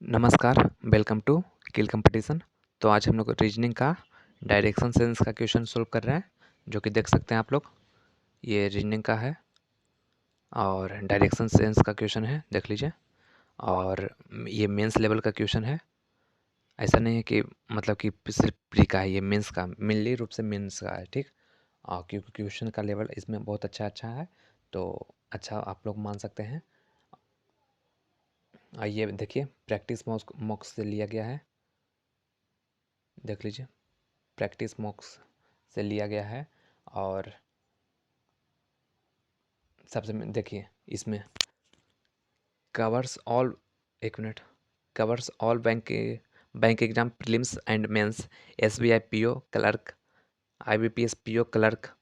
नमस्कार, welcome to kill competition. तो आज हम लोग रीजनिंग का डायरेक्शन सेंस का क्वेश्चन सोल्व कर रहे हैं, जो कि देख सकते हैं आप लोग। ये रीजनिंग का है और डायरेक्शन सेंस का क्वेश्चन है, देख लीजिए। और ये मेंस लेवल का क्वेश्चन है। ऐसा नहीं है कि मतलब कि सिर्फ प्री का है, ये मेंस का, मेनली रूप से मेंस का है, ठीक। क्योंकि क्वेश्चन का लेवल इसमें बहुत अच्छा है, तो अच्छा आप लोग मान सकते हैं। ये देखिए, प्रैक्टिस मॉक्स से लिया गया है, देख लीजिए। प्रैक्टिस मॉक्स से लिया गया है। और सबसे देखिए, इसमें कवर्स ऑल, एक minute, covers all bank exam prelims and mains, SBI PO clerk, IBPS PO clerk,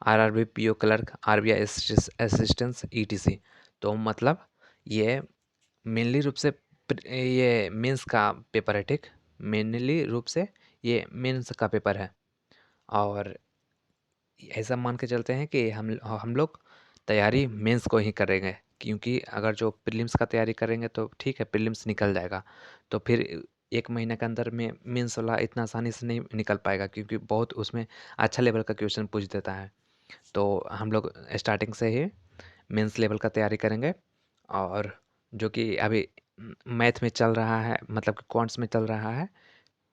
RRB PO clerk, RBI assistance ETC. तो मतलब ये मेनली रूप से ये मेंस का पेपर है, ठीक। मेनली रूप से ये मेंस का पेपर है। और ऐसा मान के चलते हैं कि हम लोग तैयारी मेंस को ही करेंगे, क्योंकि अगर जो प्रीलिम्स का तैयारी करेंगे तो ठीक है, प्रीलिम्स निकल जाएगा, तो फिर एक महीने के अंदर में मेंस वाला इतना आसानी से नहीं निकल पाएगा, क्योंकि बहुत उसमें अच्छा लेवल का क्वेश्चन पूछ देता है। तो हम लोग स्टार्टिंग से ही मेंस लेवल का तैयारी करेंगे। और जो कि अभी मैथ में चल रहा है, मतलब कि क्वांट्स में चल रहा है,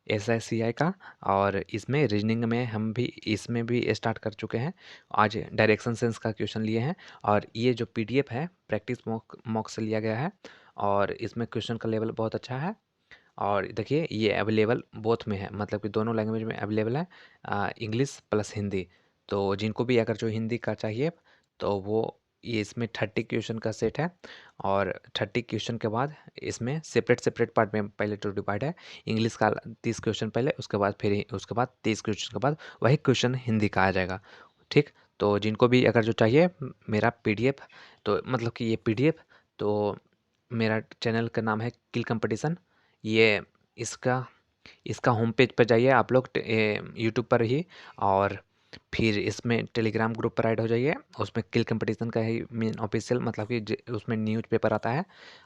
एसआईसीआई का। और इसमें रीजनिंग में हम भी इसमें भी स्टार्ट कर चुके हैं। आज डायरेक्शन सेंस का क्वेश्चन लिए हैं, और ये जो पीडीएफ है प्रैक्टिस मॉक से लिया गया है। और इसमें क्वेश्चन का लेवल बहुत अच्छा है। और देखिए, ये अवेलेबल बोथ में है, मतलब कि दोनों लैंग्वेज में अवेलेबल है, इंग्लिश प्लस हिंदी। तो जिनको भी अगर जो हिंदी का चाहिए, तो वो ये इसमें 30 क्वेश्चन का सेट है। और 30 क्वेश्चन के बाद इसमें सेपरेट सेपरेट पार्ट में पहले तो डिवाइड है। इंग्लिश का 30 क्वेश्चन पहले, उसके बाद फिर उसके बाद 30 क्वेश्चन के बाद वही क्वेश्चन हिंदी का आ जाएगा, ठीक। तो जिनको भी अगर जो चाहिए मेरा पीडीएफ, तो मतलब कि ये पीडीएफ, तो मेरा चैनल का नाम है किल कंपटीशन। ये इसका इसका होम पेज पर जाइए आप लोग, यूट्यूब पर ही। और फिर इसमें टेलीग्राम ग्रुप पर ऐड हो जाइए। उसमें किल कंपटीशन का ही मेन ऑफिशियल, मतलब कि उसमें न्यूज़पेपर आता है।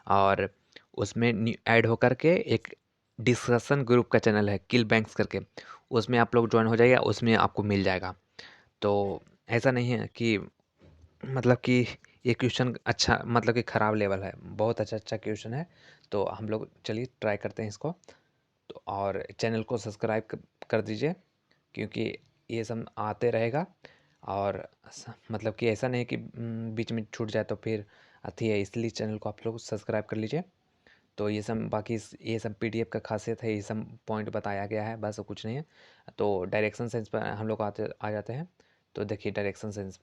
और उसमें ऐड होकर के एक डिस्कशन ग्रुप का चैनल है किल बैंक्स करके, उसमें आप लोग ज्वाइन हो जाइए, उसमें आपको मिल जाएगा। तो ऐसा नहीं है कि मतलब कि ये क्वेश्चन अच्छा, मतलब कि ख़राब लेवल है, बहुत अच्छा क्वेश्चन है। तो हम लोग चलिए ट्राई करते हैं इसको। तो और चैनल को सब्सक्राइब कर दीजिए, क्योंकि ये सब आते रहेगा। और मतलब कि ऐसा नहीं कि बीच में छूट जाए तो फिर अथी है, इसलिए चैनल को आप लोग सब्सक्राइब कर लीजिए। तो ये सब बाकी ये सब पीडीएफ का खासियत है, ये सब पॉइंट बताया गया है, बस और कुछ नहीं है। तो डायरेक्शन सेंस पर हम लोग आ जाते हैं। तो देखिए डायरेक्शन सेंस,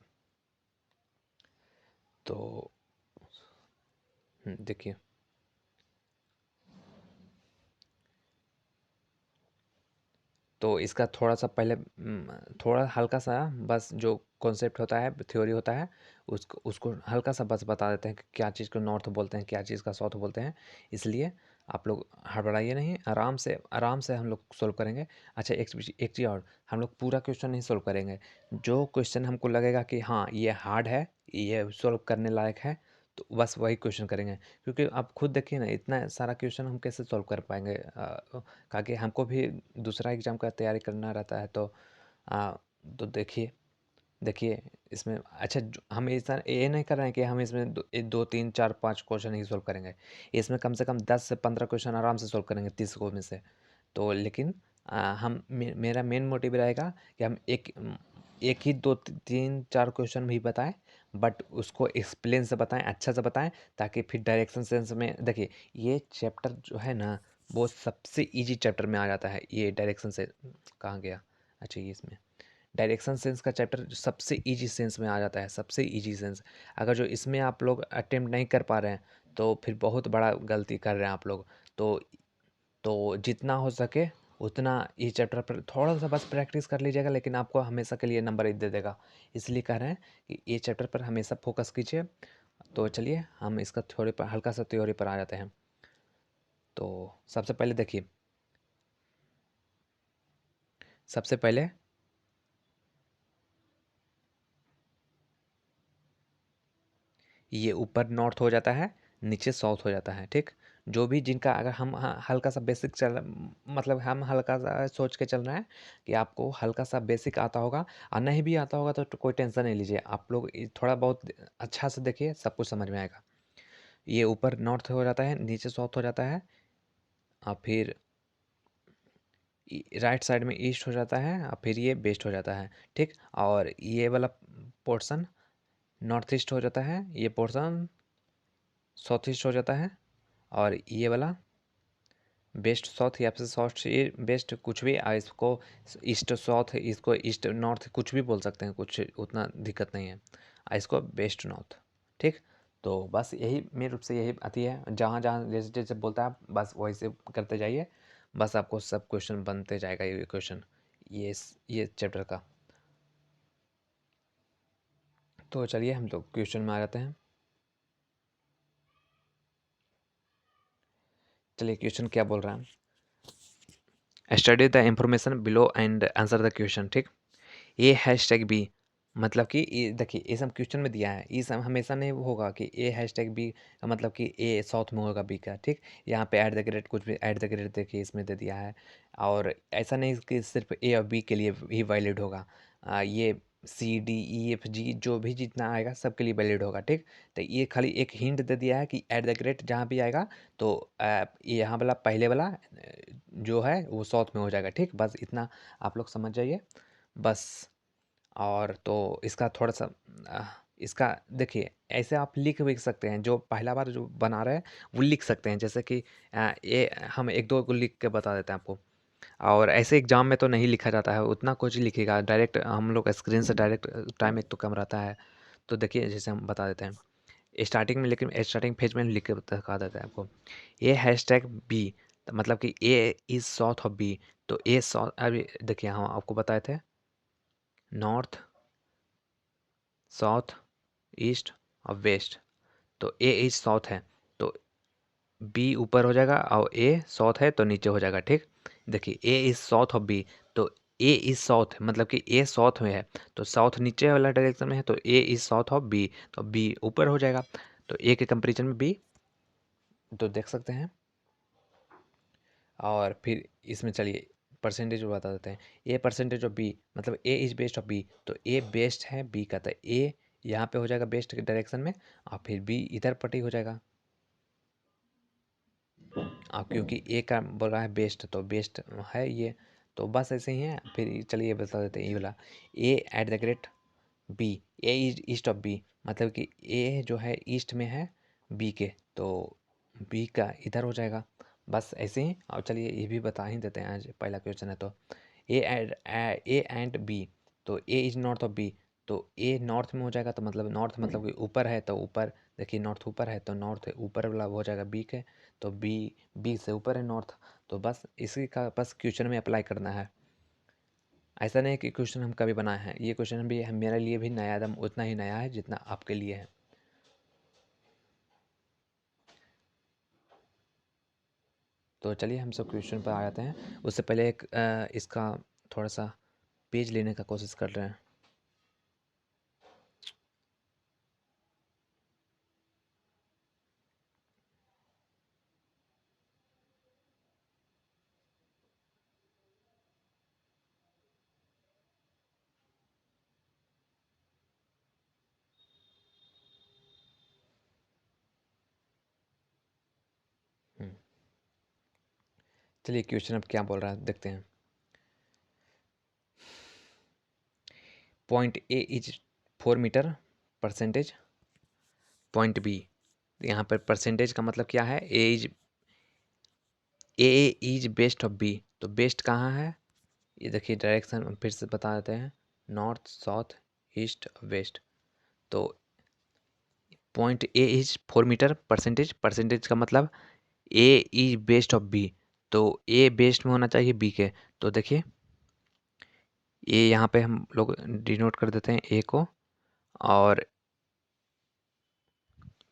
तो देखिए, तो इसका थोड़ा सा पहले थोड़ा हल्का सा बस जो कॉन्सेप्ट होता है, थ्योरी होता है, उसको उसको हल्का सा बस बता देते हैं कि क्या चीज़ को नॉर्थ बोलते हैं, क्या चीज़ का साउथ बोलते हैं। इसलिए आप लोग हड़बड़ाइए नहीं, आराम से हम लोग सोल्व करेंगे। अच्छा, एक चीज़ और, हम लोग पूरा क्वेश्चन नहीं सोल्व करेंगे। जो क्वेश्चन हमको लगेगा कि हाँ ये हार्ड है, ये सोल्व करने लायक है, तो बस वही क्वेश्चन करेंगे। क्योंकि आप खुद देखिए ना, इतना सारा क्वेश्चन हम कैसे सोल्व कर पाएंगे, ताकि हमको भी दूसरा एग्ज़ाम का तैयारी करना रहता है। तो आ, तो देखिए देखिए इसमें अच्छा, हम ऐसा ये नहीं कर रहे हैं कि हम इसमें दो तीन चार पाँच क्वेश्चन ही सोल्व करेंगे। इसमें कम से कम 10 से 15 क्वेश्चन आराम से सोल्व करेंगे 30 को में से। तो लेकिन मेरा मेन मोटिव रहेगा कि हम एक ही दो तीन चार क्वेश्चन भी बताएं, बट उसको एक्सप्लेन से बताएं, अच्छा से बताएं, ताकि फिर डायरेक्शन सेंस में देखिए, ये चैप्टर जो है ना, वो सबसे इजी चैप्टर में आ जाता है। ये डायरेक्शन से कहाँ गया, अच्छा ये इसमें डायरेक्शन सेंस का चैप्टर जो सबसे इजी सेंस में आ जाता है, सबसे इजी सेंस। अगर जो इसमें आप लोग अटेम्प्ट नहीं कर पा रहे हैं, तो फिर बहुत बड़ा गलती कर रहे हैं आप लोग। तो जितना हो सके उतना इस चैप्टर पर थोड़ा सा बस प्रैक्टिस कर लीजिएगा, लेकिन आपको हमेशा के लिए नंबर ही दे देगा। इसलिए कह रहे हैं कि ये चैप्टर पर हमेशा फोकस कीजिए। तो चलिए हम इसका थ्योरी पर, हल्का सा थ्योरी पर आ जाते हैं। तो सबसे पहले देखिए, सबसे पहले ये ऊपर नॉर्थ हो जाता है, नीचे साउथ हो जाता है, ठीक। जो भी जिनका अगर हम हल्का सा बेसिक मतलब हम हल्का सा सोच के चल रहे हैं कि आपको हल्का सा बेसिक आता होगा, और नहीं भी आता होगा तो कोई टेंशन नहीं लीजिए, आप लोग थोड़ा बहुत अच्छा से देखिए, सब कुछ समझ में आएगा। ये ऊपर नॉर्थ हो जाता है, नीचे साउथ हो जाता है, और फिर राइट साइड में ईस्ट हो जाता है, और फिर ये वेस्ट हो जाता है, ठीक। और ये वाला पोर्शन नॉर्थ ईस्ट हो जाता है, ये पोर्शन साउथ ईस्ट हो जाता है, और ये वाला वेस्ट साउथ या फिर साउथ वेस्ट, कुछ भी इसको ईस्ट साउथ, इसको ईस्ट नॉर्थ कुछ भी बोल सकते हैं, कुछ उतना दिक्कत नहीं है। इसको वेस्ट नॉर्थ, ठीक। तो बस यही मेन रूप से यही आती है, जहाँ जहाँ जैसे जैसे बोलता है बस वैसे करते जाइए, बस आपको सब क्वेश्चन बनते जाएगा, ये क्वेश्चन ये चैप्टर का। तो चलिए हम लोग क्वेश्चन में आ जाते हैं। चलिए क्वेश्चन क्या बोल रहा है, study the information below and answer the question, ठीक। ए हैश टैग बी, मतलब कि ये देखिए, ये सब क्वेश्चन में दिया है, ये सब हमेशा नहीं होगा कि ए हैश टैग बी का मतलब कि ए साउथ में होगा बी का, ठीक। यहाँ पे ऐट द ग्रेट कुछ भी ऐट द ग्रेट देखिए इसमें दे दिया है, और ऐसा नहीं कि सिर्फ ए और बी के लिए ही वैलिड होगा, ये C D E F G जो भी जितना आएगा सबके लिए वैलिड होगा, ठीक। तो ये खाली एक हिंट दे दिया है कि ऐट द ग्रेट जहाँ भी आएगा तो ये यहाँ वाला पहले वाला जो है वो साउथ में हो जाएगा, ठीक। बस इतना आप लोग समझ जाइए बस। और तो इसका थोड़ा-सा इसका देखिए, ऐसे आप लिख भी सकते हैं, जो पहला बार जो बना रहे हैं, वो लिख सकते हैं। जैसे कि ये हम 1-2 को लिख के बता देते हैं आपको। और ऐसे एग्ज़ाम में तो नहीं लिखा जाता है, उतना कुछ लिखिएगा, डायरेक्ट हम लोग स्क्रीन से डायरेक्ट टाइम एक तो कम रहता है। तो देखिए, जैसे हम बता देते हैं, स्टार्टिंग में लेकिन स्टार्टिंग पेज में लिख के दिखा देते हैं आपको। ए हैशटैग बी, मतलब कि A is south of B, तो ए साउथ अभी देखिए हम आपको बताए थे, नॉर्थ, साउथ, ईस्ट और वेस्ट। तो ए इज साउथ है तो बी ऊपर हो जाएगा, और ए साउथ है तो नीचे हो जाएगा, ठीक। देखिए ए इज साउथ ऑफ बी, तो ए इज साउथ मतलब कि ए साउथ में है, तो साउथ नीचे वाला डायरेक्शन में है, तो A is south of B, तो बी ऊपर हो जाएगा। तो ए के कंपेरिजन में बी, तो देख सकते हैं। और फिर इसमें चलिए परसेंटेज बता देते हैं। ए परसेंटेज ऑफ बी मतलब A is best of B, तो ए बेस्ट है बी का, तो ए यहाँ पे हो जाएगा बेस्ट के डायरेक्शन में, और फिर बी इधर पट्टी हो जाएगा। क्योंकि ए का बोल रहा है बेस्ट, तो बेस्ट है ये, तो बस ऐसे ही है। फिर चलिए बता देते हैं ये वाला, A at the rate B, A is east of B, मतलब कि ए जो है ईस्ट में है बी के, तो बी का इधर हो जाएगा। बस ऐसे ही। और चलिए ये भी बता ही देते हैं, आज पहला क्वेश्चन है तो ए एंड बी, तो A is north of B, तो ए नॉर्थ में हो जाएगा, तो मतलब नॉर्थ मतलब कि ऊपर है, तो ऊपर देखिए नॉर्थ ऊपर है, तो नॉर्थ ऊपर वाला हो जाएगा बी के, तो बी बी से ऊपर है नॉर्थ। तो बस इसी का बस क्वेश्चन में अप्लाई करना है। ऐसा नहीं कि क्वेश्चन हम कभी बनाए हैं, ये क्वेश्चन भी मेरे लिए भी नया, एकदम उतना ही नया है जितना आपके लिए है। तो चलिए हम सब क्वेश्चन पर आ जाते हैं। उससे पहले एक इसका थोड़ा सा पेज लेने का कोशिश कर रहे हैं। हम्म, चलिए क्वेश्चन अब क्या बोल रहा है देखते हैं। Point A is 4 meter percentage, point B, यहाँ पर परसेंटेज का मतलब क्या है, A is best of B, तो बेस्ट कहाँ है, ये देखिए डायरेक्शन फिर से बता देते हैं, नॉर्थ साउथ ईस्ट वेस्ट। तो point A is 4 meter percentage, percentage का मतलब A is best of B, तो ए बेस्ट में होना चाहिए बी के। तो देखिए ए यहाँ पे हम लोग डिनोट कर देते हैं ए को, और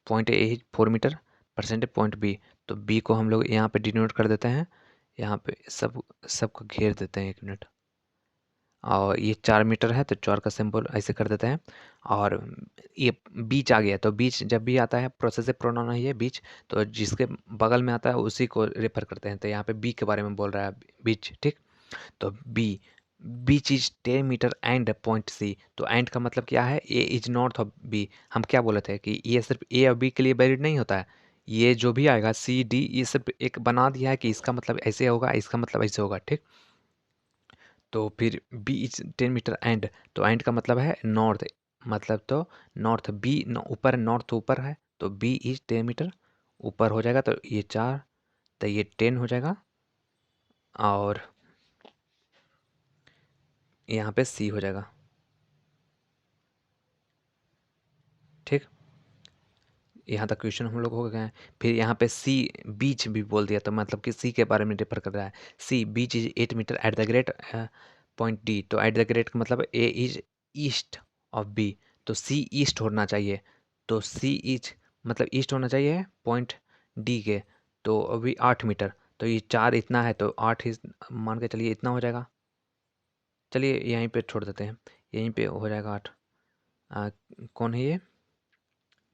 point A is 4 meter percentage point B, तो बी को हम लोग यहाँ पे डिनोट कर देते हैं, यहाँ पे सबको घेर देते हैं, 1 मिनट। और ये 4 मीटर है तो 4 का सिंबल ऐसे कर देते हैं। और ये बीच आ गया, तो बीच जब भी आता है प्रोसेसिव प्रोनाउन है ये बीच, तो जिसके बगल में आता है उसी को रेफर करते हैं। तो यहाँ पे बी के बारे में बोल रहा है बीच, ठीक। तो बी, बीच is 10 meter and point C. तो एंड का मतलब क्या है, A is north of B. हम क्या बोले थे कि ये सिर्फ ए और बी के लिए वैलिड नहीं होता है, ये जो भी आएगा सी डी, ये सिर्फ एक बना दिया है कि इसका मतलब ऐसे होगा, इसका मतलब ऐसे होगा, ठीक। तो फिर बी इज 10 मीटर एंड, तो एंड का मतलब है नॉर्थ, मतलब तो नॉर्थ बी ऊपर, नॉर्थ ऊपर है, तो बी इज 10 मीटर ऊपर हो जाएगा। तो ये 4, तो ये 10 हो जाएगा। और यहाँ पे सी हो जाएगा, ठीक। यहाँ तक क्वेश्चन हम लोग हो गए हैं। फिर यहाँ पे सी बीच भी बोल दिया, तो मतलब कि सी के बारे में रेफर कर रहा है। सी बीच is 8 metre at the great point D. तो एट द ग्रेट का मतलब A is east of B, तो सी ईस्ट होना चाहिए। तो सी इज मतलब ईस्ट होना चाहिए पॉइंट डी के। तो अभी 8 मीटर, तो ये 4 इतना है, तो 8 ही मान के चलिए इतना हो जाएगा। चलिए यहीं पे छोड़ देते हैं, यहीं पे हो जाएगा 8। कौन है ये,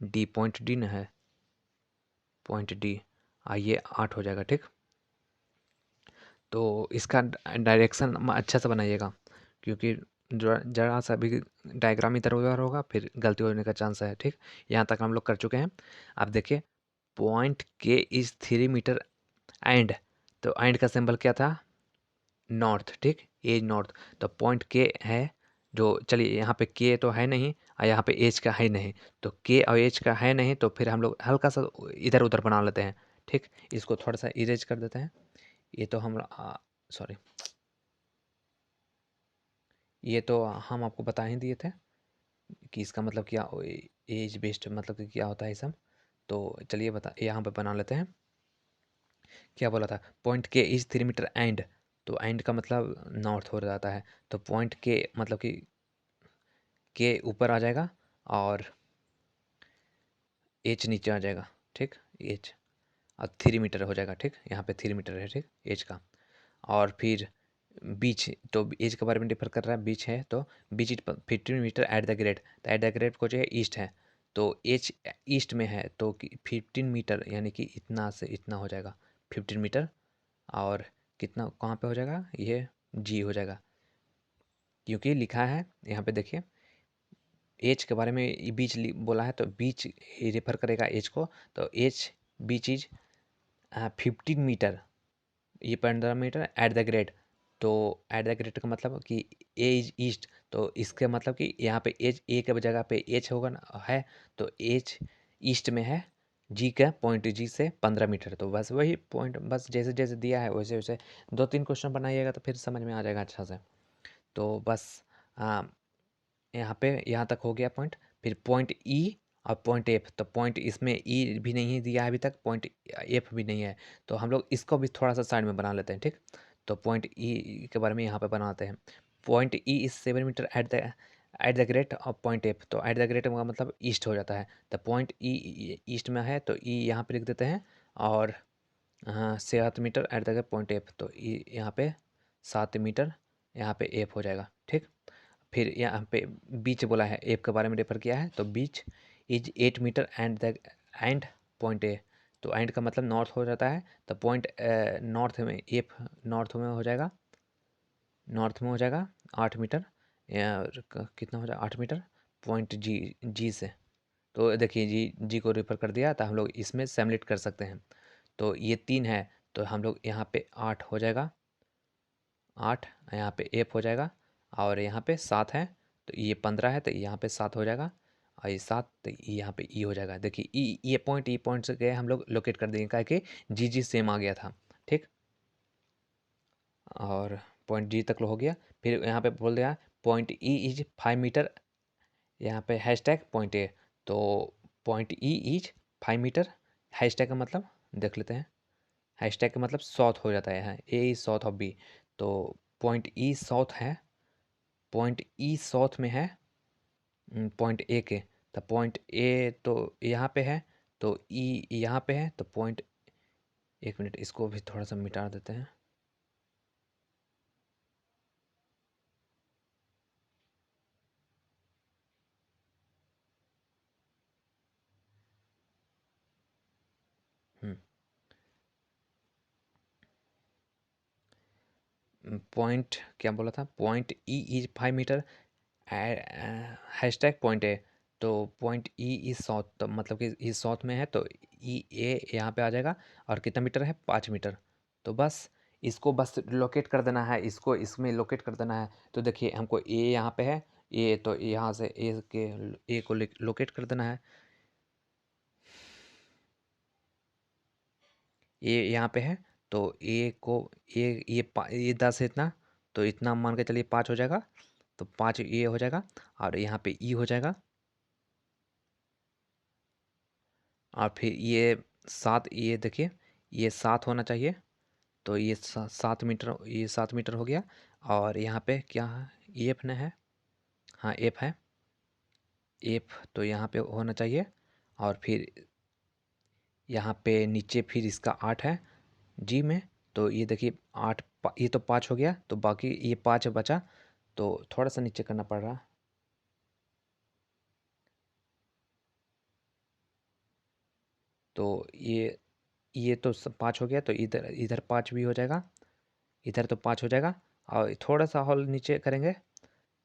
डी, पॉइंट डी ना है, पॉइंट डी। आइए 8 हो जाएगा, ठीक। तो इसका डायरेक्शन अच्छा से बनाइएगा, क्योंकि जरा सा भी डायग्राम इधर उधर होगा फिर गलती होने का चांस है, ठीक। यहाँ तक हम लोग कर चुके हैं। अब देखिए, पॉइंट के इज 3 मीटर एंड, तो एंड का सिंबल क्या था, नॉर्थ, ठीक, एज नॉर्थ। तो पॉइंट के है जो, चलिए यहाँ पे के तो है नहीं और यहाँ पे एज का है नहीं, तो के और एज का है नहीं, तो फिर हम लोग हल्का सा इधर उधर बना लेते हैं, ठीक। इसको थोड़ा सा इरेज कर देते हैं। ये तो हम, सॉरी, ये तो हम आपको बता ही दिए थे कि इसका मतलब क्या, एज बेस्ड मतलब कि क्या होता है ये सब। तो चलिए बता, यहाँ पे बना लेते हैं। क्या बोला था, पॉइंट के इज 3 मीटर एंड, तो एंड का मतलब नॉर्थ हो जाता है। तो पॉइंट के मतलब कि के ऊपर आ जाएगा और एच नीचे आ जाएगा, ठीक। एच और 3 मीटर हो जाएगा, ठीक। यहाँ पे 3 मीटर है, ठीक, एच का। और फिर बीच, तो एज के बारे में डिफर कर रहा है, बीच है तो बीच is 15 metre at the rate, तो एट द ग्रेड को जो है ईस्ट है, तो एच ईस्ट में है, तो 15 मीटर यानी कि इतना से इतना हो जाएगा 15 मीटर। और कितना कहाँ पे हो जाएगा, ये जी हो जाएगा, क्योंकि लिखा है यहाँ पे देखिए, एज के बारे में बीच बोला है, तो बीच रेफर करेगा एज को। तो एच बीच इज 15 मीटर, ये 15 मीटर एट द ग्रेड। तो एट द ग्रेड का मतलब कि ए इज ईस्ट, तो इसके मतलब कि यहाँ पे एज, ए के जगह पे एच होगा ना, है, तो एच ईस्ट में है, जी का पॉइंट जी से 15 मीटर। तो बस वही पॉइंट, बस जैसे जैसे दिया है वैसे वैसे 2-3 क्वेश्चन बनाइएगा तो फिर समझ में आ जाएगा अच्छा से। तो बस यहाँ पे यहाँ तक हो गया पॉइंट। फिर पॉइंट ई और पॉइंट एफ, तो पॉइंट इसमें ई भी नहीं दिया है अभी तक, पॉइंट एफ भी नहीं है, तो हम लोग इसको भी थोड़ा सा साइड में बना लेते हैं, ठीक। तो पॉइंट ई के बारे में यहाँ पे बनाते हैं। Point E is 7 meter at the great of point F, तो एट द ग्रेट का मतलब ईस्ट हो जाता है। तो पॉइंट ई ईस्ट में है, तो ई यहाँ पे लिख देते हैं। और हाँ, 7 meter at the great point F, तो ई यहाँ पे 7 मीटर, यहाँ पे एफ हो जाएगा, ठीक। फिर यहाँ पे बीच बोला है, एफ के बारे में रेफर किया है, तो बीच is 8 metre and point A, तो एंड का मतलब नॉर्थ हो जाता है। तो पॉइंट नॉर्थ में, एफ नॉर्थ में हो जाएगा, नॉर्थ में हो जाएगा 8 मीटर, या कितना हो जाएगा 8 मीटर पॉइंट जी, जी से। तो देखिए जी, जी को रेफर कर दिया, तो हम लोग इसमें सेमलेट कर सकते हैं। तो ये 3 है, तो हम लोग यहाँ पे 8 हो जाएगा, 8 यहाँ पे एफ हो जाएगा। और यहाँ पे 7 है, तो ये 15 है, तो यहाँ पे 7 हो जाएगा। और ये 7, तो यहाँ पे ई हो जाएगा। देखिए ई, ये पॉइंट से गए हम लोग लोकेट कर देंगे, क्या कि जी जी सेम आ गया था, ठीक। और पॉइंट जी तक हो गया। फिर यहाँ पे बोल दिया पॉइंट ई इज 5 मीटर, यहाँ पे हैशटैग पॉइंट ए, तो point E is 5 meter, hashtag का मतलब देख लेते हैं। हैशटैग का मतलब साउथ हो जाता है, यहाँ ए इज साउथ ऑफ बी, तो पॉइंट ई साउथ है, पॉइंट ई साउथ में है पॉइंट ए के। तो पॉइंट ए तो यहाँ पे है, तो ई यहाँ पे है, तो पॉइंट, एक मिनट इसको भी थोड़ा सा मिटा देते हैं। पॉइंट क्या बोला था, point E is 5 meter, hashtag point A, तो पॉइंट ई इज साउथ, तो मतलब कि इज साउथ में है, तो ई ए यहाँ पे आ जाएगा। और कितना मीटर है, 5 मीटर। तो बस इसको बस लोकेट कर देना है, इसको इसमें लोकेट कर देना है। तो देखिए हमको ए यहाँ पे है, ए तो यहाँ से ए को लोकेट कर देना है। ए यहाँ पे है, तो ए को ये 10 है इतना, तो इतना मान के चलिए 5 हो जाएगा, तो 5 ये हो जाएगा। और यहाँ पे ई हो जाएगा, और फिर ये 7, ये देखिए ये 7 होना चाहिए, तो ये 7 मीटर, ये 7 मीटर हो गया। और यहाँ पे क्या है, एफ ने है, हाँ एफ है, एफ तो यहाँ पे होना चाहिए। और फिर यहाँ पे नीचे फिर इसका 8 है जी में, तो ये देखिए 8, ये तो 5 हो गया, तो बाकी ये 5 बचा, तो थोड़ा सा नीचे करना पड़ रहा। तो ये तो सब 5 हो गया, तो इधर इधर 5 भी हो जाएगा, इधर तो 5 हो जाएगा। और थोड़ा सा हॉल नीचे करेंगे,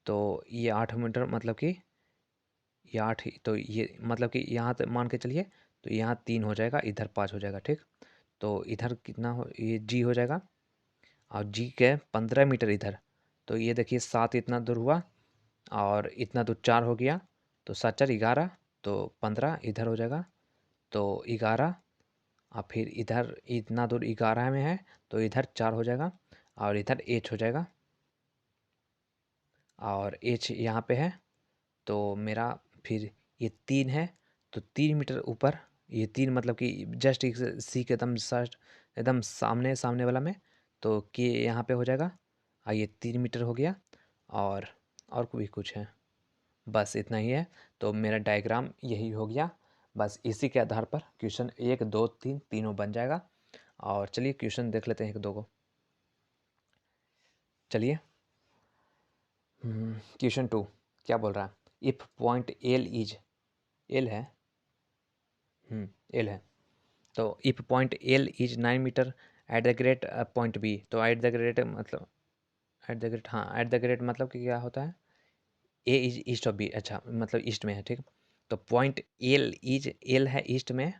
तो ये 8 मीटर, मतलब कि ये 8 ही, तो ये मतलब कि यहाँ तक मान के चलिए, तो यहाँ 3 हो जाएगा, इधर 5 हो जाएगा, ठीक। तो इधर कितना हो, ये जी हो जाएगा, और जी के 15 मीटर इधर, तो ये देखिए 7 इतना दूर हुआ, और इतना दूर 4 हो गया, तो 7 4 11, तो 15 इधर हो जाएगा, तो 11। और फिर इधर इतना दूर 11 में है, तो इधर 4 हो जाएगा, और इधर एच हो जाएगा, और एच यहाँ पे है, तो मेरा फिर ये 3 है, तो 3 मीटर ऊपर, ये 3 मतलब कि जस्ट सी के एकदम सट, एकदम सामने सामने वाला में, तो के यहाँ पे हो जाएगा, और ये 3 मीटर हो गया। और भी कुछ है, बस इतना ही है। तो मेरा डायग्राम यही हो गया, बस इसी के आधार पर क्वेश्चन 1 2 3 तीनों बन जाएगा। और चलिए क्वेश्चन देख लेते हैं एक दो को। चलिए, क्वेश्चन 2 क्या बोल रहा है, if point L is, L है, एल है, तो if point L is 9 meter at the great point B, तो एट द ग्रेट मतलब, एट द ग्रेट, हाँ एट द ग्रेट मतलब कि क्या होता है, A is east of B, अच्छा मतलब ईस्ट में है, ठीक। तो पॉइंट एल है ईस्ट में,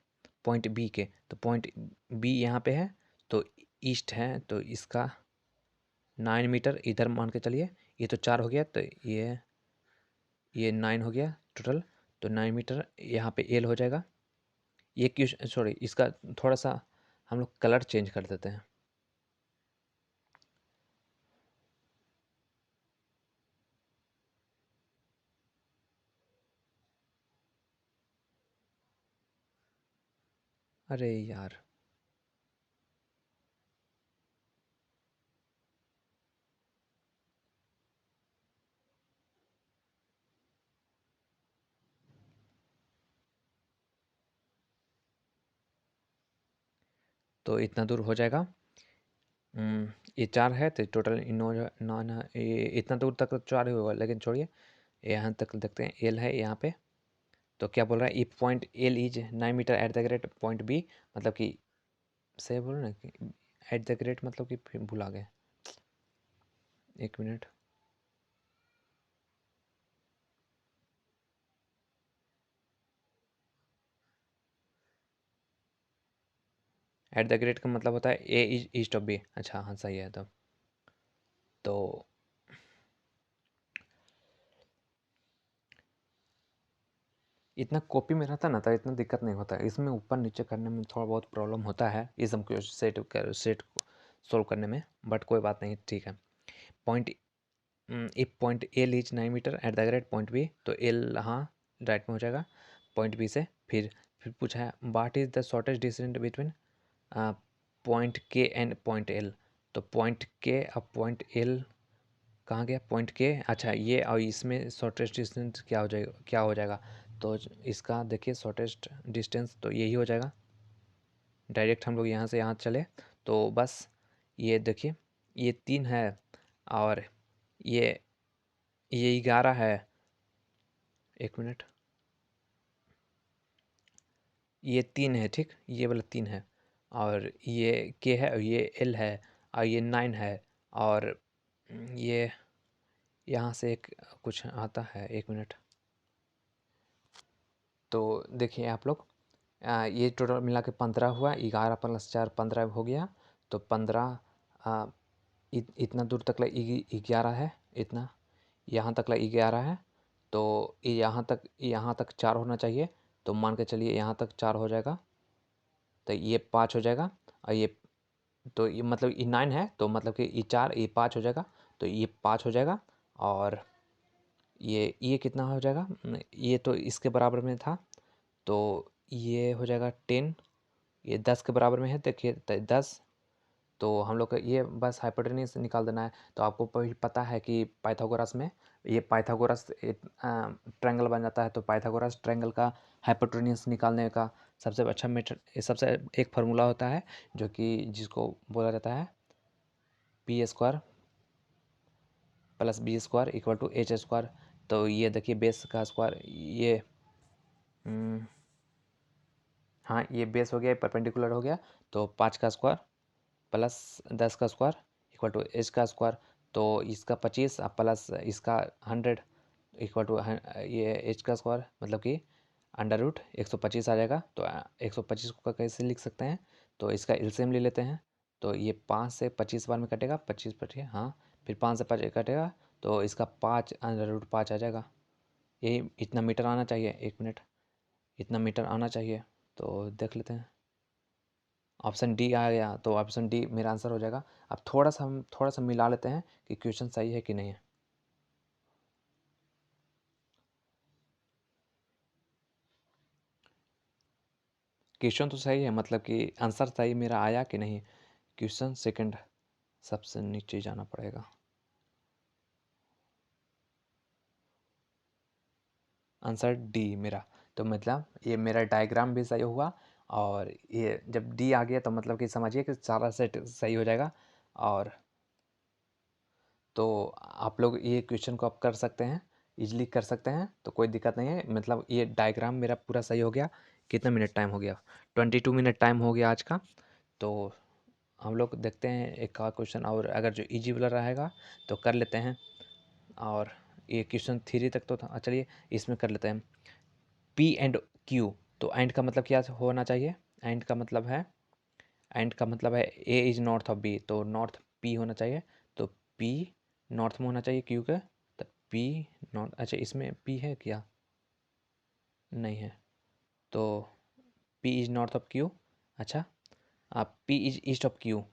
पॉइंट बी के, तो पॉइंट बी यहाँ पे है, तो ईस्ट है, तो इसका 9 मीटर इधर मान के चलिए, ये तो 4 हो गया, तो ये 9 हो गया टोटल, तो 9 मीटर यहाँ पे एल हो जाएगा। ये क्वेश्चन, सॉरी, इसका थोड़ा सा हम लोग कलर चेंज कर देते हैं। अरे यार, तो इतना दूर हो जाएगा। ये 4 है, तो टोटल नौ, नौ ये इतना दूर तक तो 4 ही होगा, लेकिन छोड़िए, यहाँ तक देखते हैं, एल है यहाँ पे। तो क्या बोल रहा है, if point L is 9 meter at the great point B, मतलब कि सही बोलो ना कि एट द ग्रेट, मतलब कि फिर भुला गए, एक मिनट। एट द ग्रेट का मतलब होता है A is east of B, अच्छा हाँ सही है। तो इतना कॉपी में रहता ना, तो इतना दिक्कत नहीं होता है, इसमें ऊपर नीचे करने में थोड़ा बहुत प्रॉब्लम होता है, ये सब सेट सोल्व करने में, बट कोई बात नहीं, ठीक है। Point, if point L is 9 meter at the great point B, तो एल हाँ राइट में हो जाएगा पॉइंट बी से। फिर पूछा है what is the shortest distance between point K and point L, तो पॉइंट के अब पॉइंट एल कहाँ गया, पॉइंट के, अच्छा ये, और इसमें शॉर्टेस्ट डिस्टेंस क्या हो जाएगा, तो इसका देखिए शॉर्टेस्ट डिस्टेंस तो यही हो जाएगा। डायरेक्ट हम लोग यहाँ से यहाँ चले, तो बस ये देखिए, ये 3 है, और ये ये 11 है, एक मिनट, ये 3 है, ठीक, ये वाला 3 है, और ये के है, और ये एल है, और ये 9 है, और ये यहाँ से एक कुछ आता है, 1 मिनट। तो देखिए आप लोग, ये टोटल मिला के 15 हुआ, 11 प्लस 4 15 हो गया। तो 15 इतना दूर तक 11 है, इतना यहाँ तक 11 है। तो यहाँ तक 4 होना चाहिए। तो मान के चलिए यहाँ तक 4 हो जाएगा, तो ये 5 हो जाएगा। और ये तो ये मतलब ये 9 है, तो मतलब कि ये 4 ये 5 हो जाएगा, तो ये 5 हो जाएगा। और ये कितना हो जाएगा, ये तो इसके बराबर में था, तो ये हो जाएगा 10। ये 10 के बराबर में है, देखिए 10। तो हम लोग का ये बस हाइपोटेन्यूज निकाल देना है। तो आपको पता है कि पाइथागोरस में ये पाइथागोरस ट्रायंगल बन जाता है। तो पाइथागोरस ट्रायंगल का हाइपोटेन्यूज निकालने का सबसे अच्छा मेथड, सबसे एक फार्मूला होता है जो कि जिसको बोला जाता है P square plus B square equal to H square. तो ये देखिए बेस का स्क्वायर, ये हाँ ये बेस हो गया, परपेंडिकुलर हो गया। तो 5 का स्क्वायर प्लस 10 का स्क्वायर इक्वल टू एच का स्क्वायर। तो इसका 25 प्लस इसका 100 इक्वल टू ये एच का स्क्वायर, मतलब कि अंडर रूट 125 आ जाएगा। तो 125 को कैसे लिख सकते हैं, तो इसका एलसीएम ले लेते हैं। तो ये 5 से 25 बार में कटेगा, 25 पटिए हाँ, फिर 5 से 5 कटेगा, तो इसका 5 अंडर रूट 5 आ जाएगा। यही इतना मीटर आना चाहिए, 1 मिनट, इतना मीटर आना चाहिए। तो देख लेते हैं, ऑप्शन डी आ गया, तो ऑप्शन डी मेरा आंसर हो जाएगा। अब हम थोड़ा सा मिला लेते हैं कि क्वेश्चन सही है कि नहीं है। क्वेश्चन तो सही है, मतलब कि आंसर सही मेरा आया कि नहीं। क्वेश्चन सेकंड सबसे नीचे जाना पड़ेगा। आंसर डी मेरा। तो मतलब ये मेरा डायग्राम भी सही हुआ, और ये जब डी आ गया तो मतलब कि समझिए कि सारा सेट सही हो जाएगा। और तो आप लोग ये क्वेश्चन को आप कर सकते हैं, इजली कर सकते हैं, तो कोई दिक्कत नहीं है। मतलब ये डायग्राम मेरा पूरा सही हो गया। कितना मिनट टाइम हो गया, 22 मिनट टाइम हो गया आज का। तो हम लोग देखते हैं एक और क्वेश्चन, और अगर जो इजी वाला रहेगा तो कर लेते हैं। और ये क्वेश्चन 3 तक तो था, चलिए इसमें कर लेते हैं। पी एंड क्यू, तो एंड का मतलब क्या होना चाहिए, एंड का मतलब है A is north of B, तो नॉर्थ पी होना चाहिए। तो पी नॉर्थ में होना चाहिए क्यू के, तो पी नॉर्थ, अच्छा इसमें पी है क्या, नहीं है। तो P is north of Q, अच्छा P is east of Q.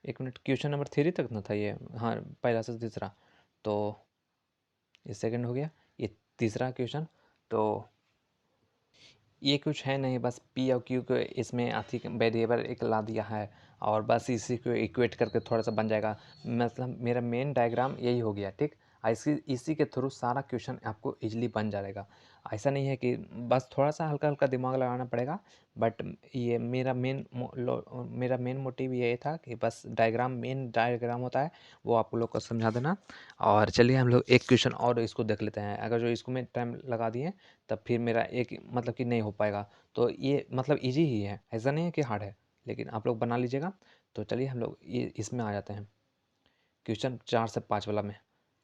एक मिनट, क्वेश्चन नंबर 3 तक ना था ये, हाँ पहला से तीसरा, तो ये सेकंड हो गया, ये तीसरा क्वेश्चन। तो ये कुछ है नहीं, बस पी और क्यू को इसमें आर्थिक वेरिएबल एक ला दिया है, और बस इसी को इक्वेट करके थोड़ा सा बन जाएगा। मतलब मेरा मेन डायग्राम यही हो गया, ठीक। इसी के थ्रू सारा क्वेश्चन आपको इजीली बन जाएगा। ऐसा नहीं है कि बस थोड़ा सा हल्का हल्का दिमाग लगाना पड़ेगा। बट ये मेरा मेन मोटिव ये था कि बस मेन डायग्राम होता है वो आप लोग को समझा देना। और चलिए हम लोग एक क्वेश्चन और इसको देख लेते हैं। अगर जो इसको मैं टाइम लगा दिए तब फिर मेरा एक मतलब कि नहीं हो पाएगा। तो ये मतलब इजी ही है, ऐसा नहीं है कि हार्ड है, लेकिन आप लोग बना लीजिएगा। तो चलिए हम लोग ये इसमें आ जाते हैं, क्वेश्चन 4 से 5 वाला में,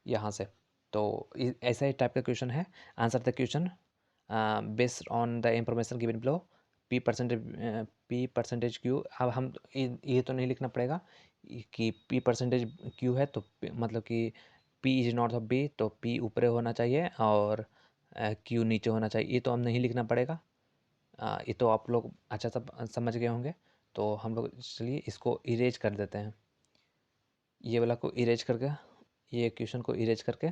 यहाँ से। तो ऐसा ही टाइप का क्वेश्चन है। Answer the question based on the information given below, P percentage Q. अब हम ये तो नहीं लिखना पड़ेगा कि पी परसेंटेज क्यू है, तो मतलब कि P is north of B, तो पी ऊपर होना चाहिए और क्यू नीचे होना चाहिए, ये तो हम नहीं लिखना पड़ेगा। ये तो आप लोग अच्छा सब समझ गए होंगे। तो हम लोग चलिए इसको इरेज कर देते हैं, ये वाला को इरेज करके, ये क्वेश्चन को इरेज करके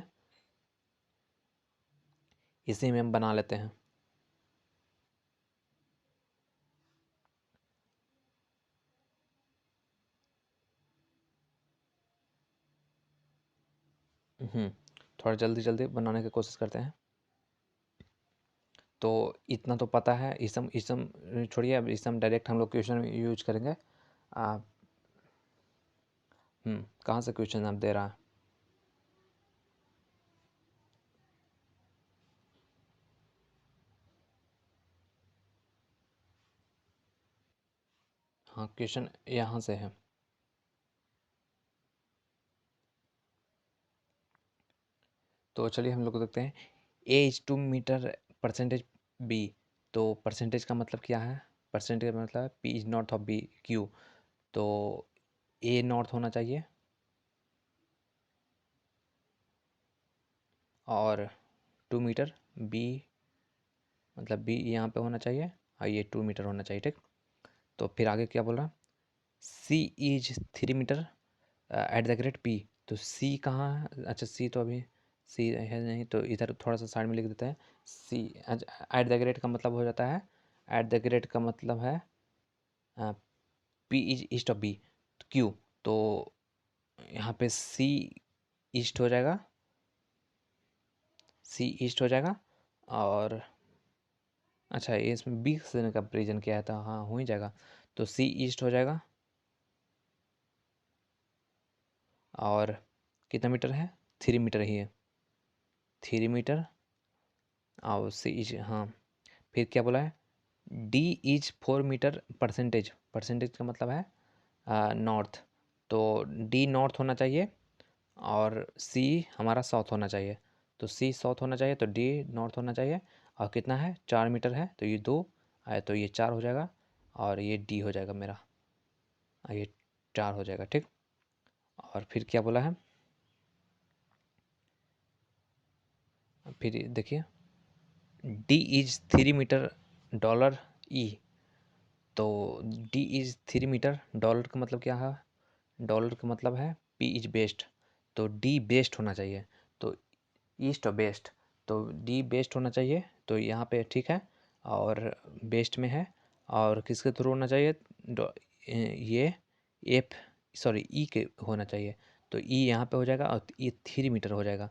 इसी में हम बना लेते हैं। थोड़ा जल्दी जल्दी बनाने की कोशिश करते हैं। तो इतना तो पता है, इसम इसम छोड़िए, अब इसम डायरेक्ट हम लोग क्वेश्चन यूज करेंगे। आ, कहाँ से क्वेश्चन आप दे रहा है। हाँ, क्वेश्चन यहाँ से है। तो चलिए हम लोग देखते हैं। A is two metre percentage B. तो परसेंटेज का मतलब क्या है? परसेंटेज का मतलब P is north of B Q. तो ए नॉर्थ होना चाहिए और 2 मीटर, बी मतलब बी यहाँ पे होना चाहिए और ये 2 मीटर होना चाहिए, ठीक। तो फिर आगे क्या बोल रहा है? C is 3 metre at the rate P. तो सी कहाँ है? अच्छा, सी तो अभी सी है नहीं, तो इधर थोड़ा सा साइड में लिख देते हैं। सी एट द ग्रेट का मतलब हो जाता है, एट द ग्रेट का मतलब है P is east of B Q. तो यहाँ पे सी ईस्ट हो जाएगा, सी ईस्ट हो जाएगा। और अच्छा, ये इसमें बी से कंपेरिजन किया है तो हाँ हो ही जाएगा। तो सी ईस्ट हो जाएगा। और कितना मीटर है? 3 मीटर ही है, 3 मीटर। और सी इज, हाँ। फिर क्या बोला है? D is 4 meter percentage. Percentage का मतलब है नॉर्थ। तो डी नॉर्थ होना चाहिए और सी हमारा साउथ होना चाहिए। तो सी साउथ होना चाहिए तो डी नॉर्थ होना चाहिए। और कितना है? 4 मीटर है, तो ये 2 है, तो ये 4 हो जाएगा। और ये डी हो जाएगा मेरा, ये 4 हो जाएगा, ठीक। और फिर क्या बोला है? फिर देखिए, डी इज 3 मीटर डॉलर ई। तो डी इज 3 मीटर, डॉलर का मतलब क्या है? डॉलर का मतलब है पी इज बेस्ट। तो डी बेस्ट होना चाहिए। तो ईस्ट और बेस्ट, तो डी बेस्ट होना चाहिए, तो यहाँ पे ठीक है। और बेस्ट में है। और किसके थ्रू होना चाहिए? ये एफ, सॉरी ई के होना चाहिए। तो ई यहाँ पे हो जाएगा और ये 3 मीटर हो जाएगा।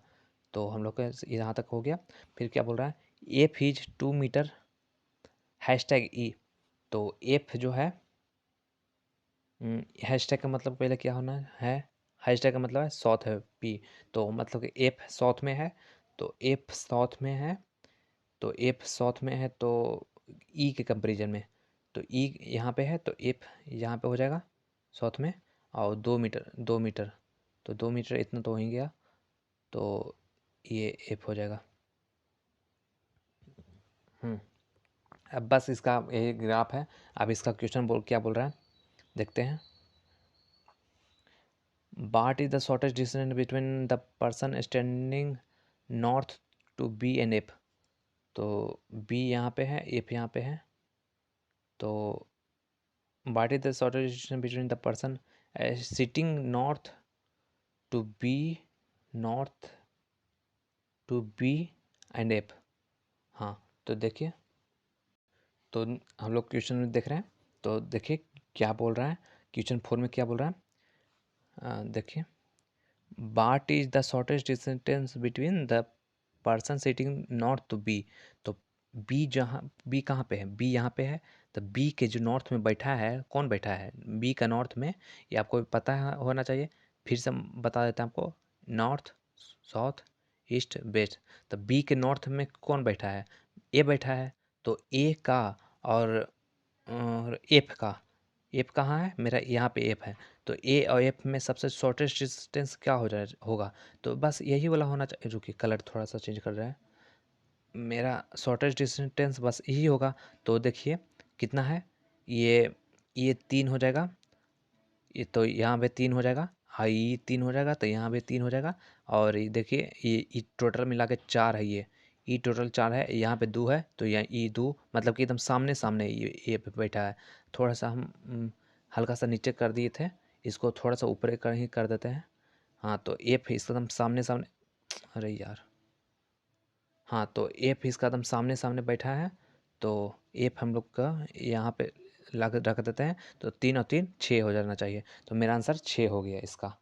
तो हम लोग का यहाँ तक हो गया। फिर क्या बोल रहा है? एफ इज 2 मीटर हैशटैग ई। तो एफ जो है, हैशटैग का मतलब पहले क्या होना है? हैशटैग का मतलब है साउथ है पी। तो मतलब कि एफ साउथ में है, तो एफ साउथ में है। तो एफ साउथ में है तो ई के कंपेरिजन में, तो ई यहाँ पे है तो एफ यहाँ पे हो जाएगा साउथ में। और 2 मीटर, 2 मीटर, तो 2 मीटर इतना तो हो ही गया। तो ये एफ हो जाएगा। हम्म अब बस इसका ये ग्राफ है। अब इसका क्वेश्चन क्या बोल रहा है, देखते हैं। What is the shortest distance between the person standing north to B and F? तो B यहाँ पे है, F यहाँ पे है। तो what is the shortest distance between the person sitting north to B, north to B and F? हाँ, तो देखिए, तो हम लोग क्वेश्चन में देख रहे हैं। तो देखिए क्या बोल रहा है, क्वेश्चन 4 में क्या बोल रहा है, देखिए। What is the shortest distance between the person sitting north to B. तो बी जहाँ, बी कहाँ पे है? बी यहाँ पे है। तो बी के जो नॉर्थ में बैठा है, कौन बैठा है बी का नॉर्थ में? ये आपको पता होना चाहिए। फिर से हम बता देते हैं आपको। North, south, east, west. तो बी के नॉर्थ में कौन बैठा है? ए बैठा है। तो ए का और एफ का, एफ कहाँ है मेरा? यहाँ पे एफ है। तो ए और एफ में सबसे शॉर्टेस्ट डिस्टेंस क्या हो जाए होगा? तो बस यही वाला होना चाहिए। रुकिए, कलर थोड़ा सा चेंज कर रहा है। मेरा शॉर्टेस्ट डिस्टेंस बस यही होगा। तो देखिए कितना है, ये 3 हो जाएगा। ये तो यहाँ पे 3 हो जाएगा, हाँ ये 3 हो जाएगा, तो यहाँ पे 3 हो जाएगा। और ये देखिए, ये टोटल मिला के 4 है। ये टोटल 4 है, यहाँ पे 2 है, तो यहाँ ये 2 मतलब कि एकदम सामने सामने ये पे बैठा है। थोड़ा सा हम हल्का सा नीचे कर दिए थे, इसको थोड़ा सा ऊपर कर ही कर देते हैं। हाँ, तो एफ इसका एकदम सामने सामने, अरे यार, हाँ, तो एफ इसका एकदम सामने सामने बैठा है। तो एफ हम लोग का यहाँ पे लग रख देते हैं। तो 3 और 3 6 हो जाना चाहिए। तो मेरा आंसर 6 हो गया इसका।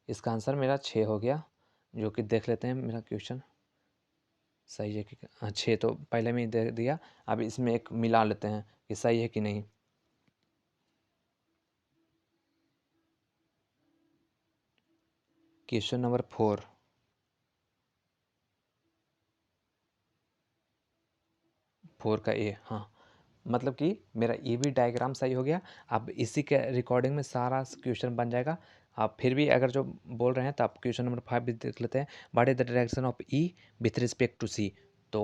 इसका आंसर मेरा 6 हो गया। जो कि देख लेते हैं मेरा क्वेश्चन सही है कि, हाँ 6 तो पहले में ही दे दिया। अब इसमें एक मिला लेते हैं कि सही है कि नहीं। क्वेश्चन नंबर 4, 4 का ए, हाँ। मतलब कि मेरा ये भी डायग्राम सही हो गया। अब इसी के रिकॉर्डिंग में सारा क्वेश्चन बन जाएगा। आप फिर भी अगर जो बोल रहे हैं तो आप क्वेश्चन नंबर 5 भी देख लेते हैं। What is the direction of E with respect to C. तो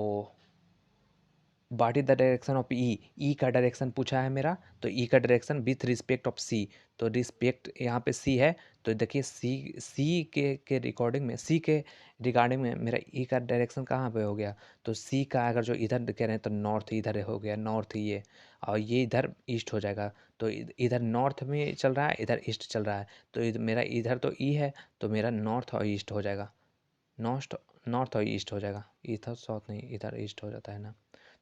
what is the direction of E, E का डायरेक्शन पूछा है मेरा, तो ई का direction with respect of C. तो रिस्पेक्ट यहाँ पे सी है, तो देखिए सी के रिकॉर्डिंग में, सी के रिगार्डिंग में मेरा ई का डायरेक्शन कहाँ पे हो गया। तो सी का अगर जो इधर कह रहे हैं तो नॉर्थ इधर हो गया, नॉर्थ ये, और ये इधर ईस्ट हो जाएगा। तो इधर नॉर्थ में चल रहा है, इधर ईस्ट चल रहा है। तो मेरा इधर तो ई है, तो मेरा नॉर्थ और ईस्ट हो जाएगा। नॉर्थ नॉर्थ और ईस्ट हो जाएगा, इधर साउथ नहीं, इधर ईस्ट हो जाता है ना।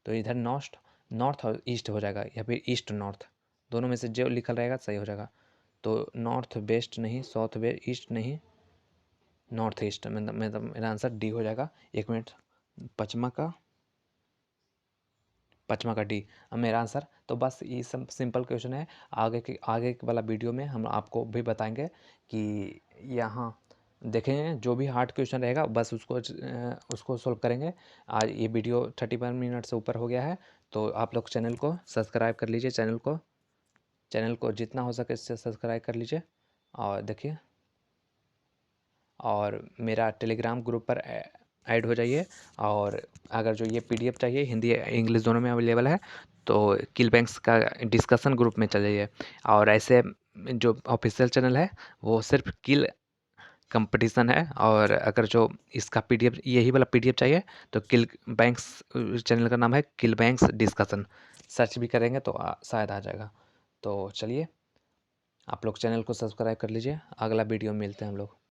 तो इधर नॉर्थ नॉर्थ और ईस्ट हो जाएगा, या फिर ईस्ट नॉर्थ, दोनों में से जो लिखा रहेगा सही हो जाएगा। तो नॉर्थ वेस्ट नहीं, साउथ वेस्ट, ईस्ट नहीं, नॉर्थ ईस्ट, मतलब मेरा आंसर डी हो जाएगा। एक मिनट, पचमा का पचमा का डी अब मेरा आंसर। तो बस ये सब सिंपल क्वेश्चन है। आगे के वाला वीडियो में हम आपको भी बताएंगे कि यहाँ देखेंगे जो भी हार्ड क्वेश्चन रहेगा बस उसको सॉल्व करेंगे। आज ये वीडियो 31 मिनट से ऊपर हो गया है, तो आप लोग चैनल को सब्सक्राइब कर लीजिए, चैनल को जितना हो सके इससे सब्सक्राइब कर लीजिए। और देखिए, और मेरा टेलीग्राम ग्रुप पर ऐड हो जाइए। और अगर जो ये पीडीएफ चाहिए, हिंदी इंग्लिश दोनों में अवेलेबल है, तो किल बैंक्स का डिस्कशन ग्रुप में चले जाइए। और ऐसे जो ऑफिशियल चैनल है वो सिर्फ किल कंपटीशन है। और अगर जो इसका पीडीएफ, यही वाला पीडीएफ चाहिए, तो किल बैंक्स चैनल का नाम है किल बैंक्स डिस्कशन, सर्च भी करेंगे तो शायद आ जाएगा। तो चलिए, आप लोग चैनल को सब्सक्राइब कर लीजिए। अगला वीडियो में मिलते हैं हम लोग।